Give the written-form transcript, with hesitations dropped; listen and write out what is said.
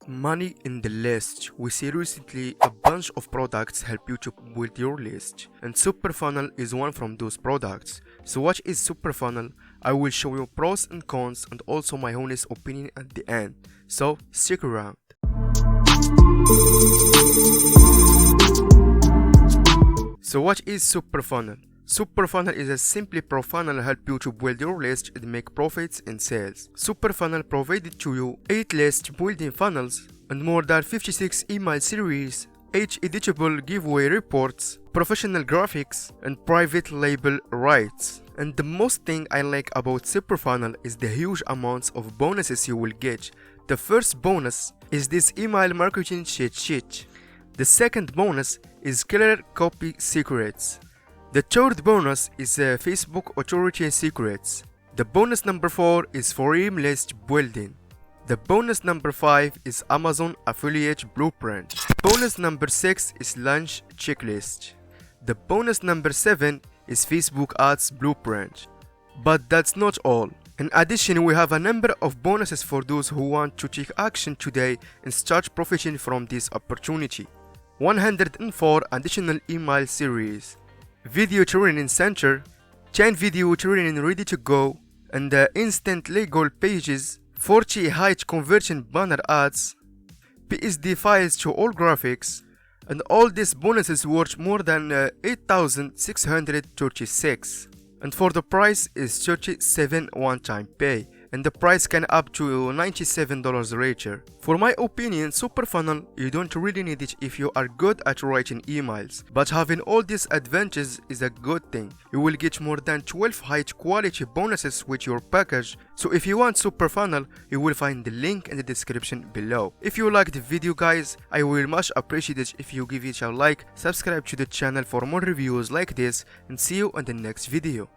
Money in the list. We see recently a bunch of products help you to build your list, and SuperFunnel is one from those products. So what is SuperFunnel? I will show you pros and cons and also my honest opinion at the end. So stick around. So what is SuperFunnel? SuperFunnel is a simple pro funnel help you to build your list and make profits in sales. SuperFunnel provided to you 8 list building funnels and more than 56 email series, 8 editable giveaway reports, professional graphics, and private label rights. And the most thing I like about SuperFunnel is the huge amounts of bonuses you will get. The first bonus is this email marketing cheat sheet. The second bonus is killer copy secrets. The third bonus is Facebook authority secrets. The bonus number 4 is forum list building. The bonus number 5 is Amazon affiliate blueprint. Bonus number 6 is launch checklist. The bonus number 7 is Facebook ads blueprint. But that's not all. In addition, we have a number of bonuses for those who want to take action today and start profiting from this opportunity. 104 additional email series, video training center, 10 video training ready to go, and instant legal pages, 40 high conversion banner ads, PSD files to all graphics, and all these bonuses worth more than 8,636. And for the price is 37 one-time pay, and the price can up to $97 later. For my opinion, SuperFunnel, you don't really need it if you are good at writing emails, but having all these advantages is a good thing. You will get more than 12 high quality bonuses with your package, so if you want SuperFunnel, you will find the link in the description below. If you liked the video guys, I will much appreciate it if you give it a like, subscribe to the channel for more reviews like this, and see you in the next video.